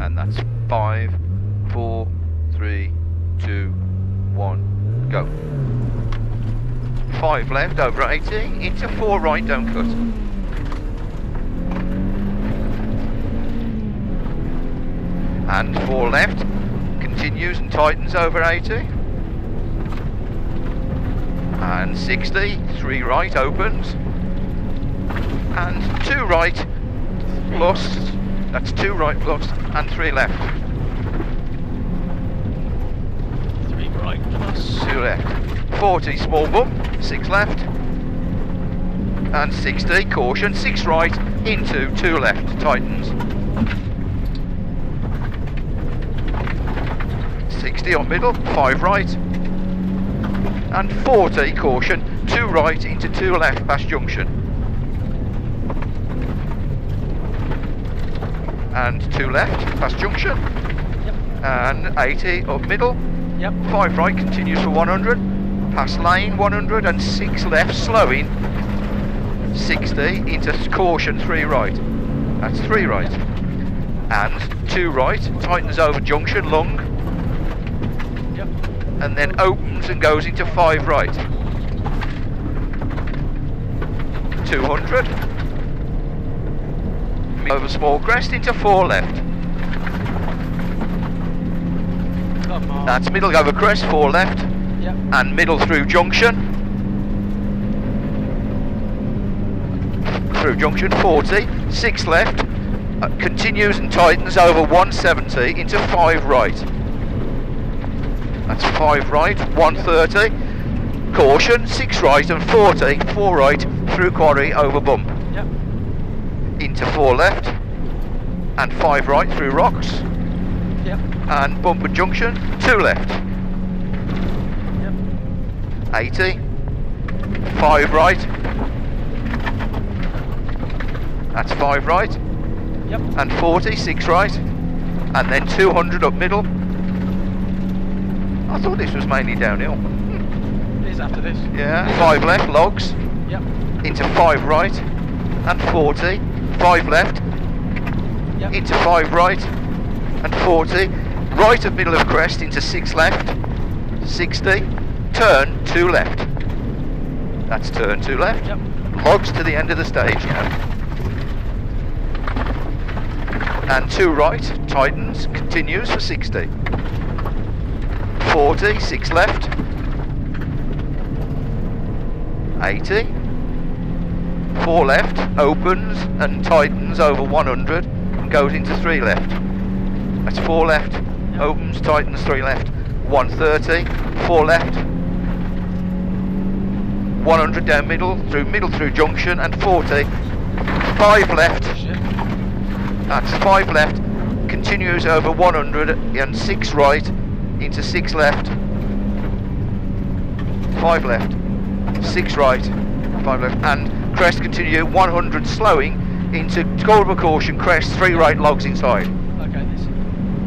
and that's 5, 4, 3, 2, 1, go. 5 left over 80, into 4 right, don't cut. And 4 left, continues and tightens over 80. And 60, 3 right, opens. And 2 right, lost. That's 2 right, lost, and 3 left. 3 right plus. 2 left. 40, small bump, 6 left. And 60, caution, 6 right, into 2 left, tightens. 60 on middle, 5 right. And 40, caution, 2 right into 2 left past junction. And 2 left past junction. Yep. And 80 up middle. Yep. 5 right continues for 100. Past lane 100 and 6 left slowing. 60 into caution 3 right. That's 3 right. And 2 right tightens over junction long. Yep. And then opens and goes into 5 right. 200. Over small crest into 4 left. Come on. That's middle over crest, 4 left. Yep. And middle through junction. Through junction 40, 6 left. Continues and tightens over 170 into 5 right. That's 5 right, 130. Caution, 6 right and 40, 4 right through quarry over bump. Yep. Into 4 left and 5 right through rocks. Yep. And bump and junction, 2 left. Yep. 80, 5 right. That's 5 right. Yep. And 40, 6 right. And then 200 up middle. I thought this was mainly downhill. It is after this. Yeah, 5 left, logs. Yep. Into 5 right. And 40, 5 left. Yep. Into 5 right. And 40. Right of middle of crest into 6 left. 60. Turn 2 left. That's turn 2 left. Yep. Logs to the end of the stage now. And 2 right, tightens, continues for 60. 40, 6 left. 80. 4 left, opens and tightens over 100 and goes into 3 left. That's 4 left, Yep. opens, tightens, 3 left. 130, 4 left. 100 down middle through junction and 40. 5 left. Shit. That's 5 left, continues over 100 and 6 right into 6 left. 5 left, 6 right, 5 left, and crest continue 100 slowing into Culver caution crest, 3 right logs inside. Okay, this.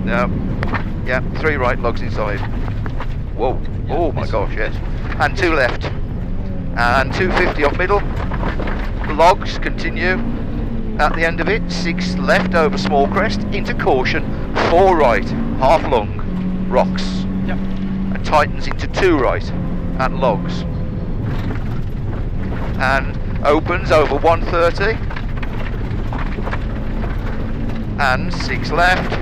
No, yeah, 3 right logs inside. Whoa, Yeah, oh my this gosh, one. yes. And 2 left, and 250 up middle. Logs continue. At the end of it, 6 left over small crest into caution, 4 right, half long, rocks, Yep. and tightens into 2 right at logs, and opens over 130 and 6 left.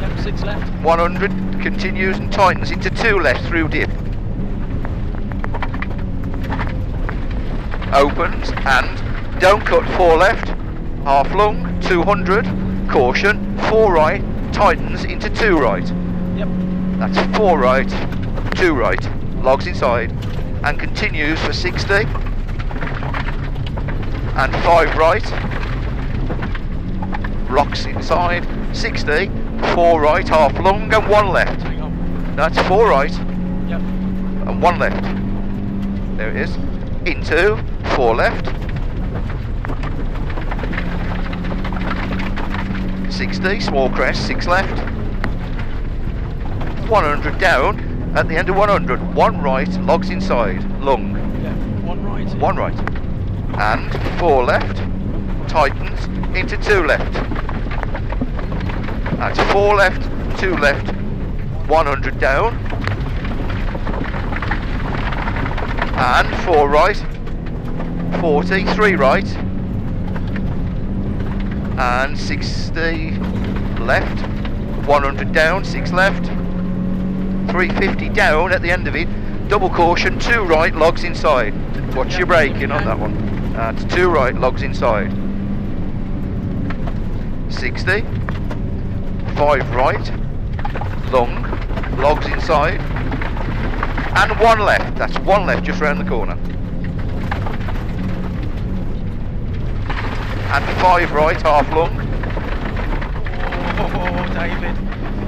Yep. 6 left. 100 continues and tightens into 2 left through dip. Opens and don't cut 4 left, half long, 200, caution, 4 right, tightens into 2 right. Yep. That's 4 right, 2 right, logs inside and continues for 60 and 5 right, rocks inside, 60, 4 right, half long and 1 left. Hang on. That's 4 right Yep. and 1 left. There it is. Into 4 left. 60, small crest, 6 left. 100 down. At the end of 100, 1 right, logs inside, long. Yeah. 1 right. 1 right. And 4 left. tightens into 2 left. That's 4 left, 2 left, 100 down. And 4 right, 40, 3 right. And 60 left, 100 down, 6 left. 350 down at the end of it. Double caution, 2 right, logs inside. Watch your braking on that one. That's 2 right, logs inside. 60. 5 right, long, logs inside. And 1 left, that's 1 left just round the corner. And 5 right, half long. Oh, David.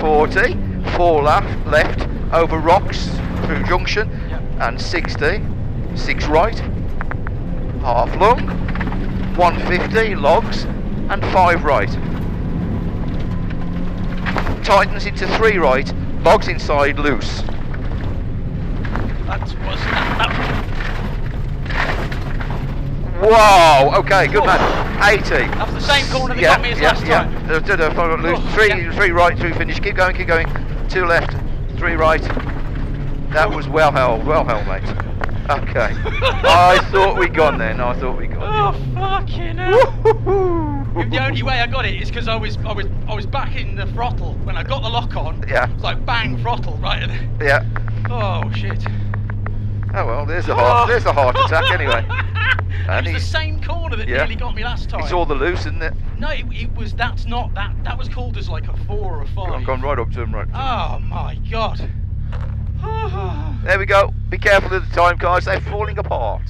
40. 4 left, over rocks, through junction. Yep. And 60. 6 right, half long. 150, logs. And 5 right. Tightens into 3 right, logs inside, loose. That was Whoa, okay, good man. 80. That's the same corner that got me as last time. Loose. Oh, 3 yeah. 3 right, 2 finish. Keep going, keep going. 2 left, 3 right. That was well held, mate. Okay. I thought we'd gone then. I thought we'd gone. Oh, fucking hell. The only way I got it is because I was back in the throttle when I got the lock on. Yeah. It's like bang throttle right. Yeah. Oh shit. Oh well, there's a heart attack anyway. And It was the same corner that nearly got me last time. It's all the loose, isn't it? No, it was. That's not that. That was called as like a 4 or a 5. I've gone right up to him, right. Oh my god. There we go. Be careful of the time, guys. They're falling apart.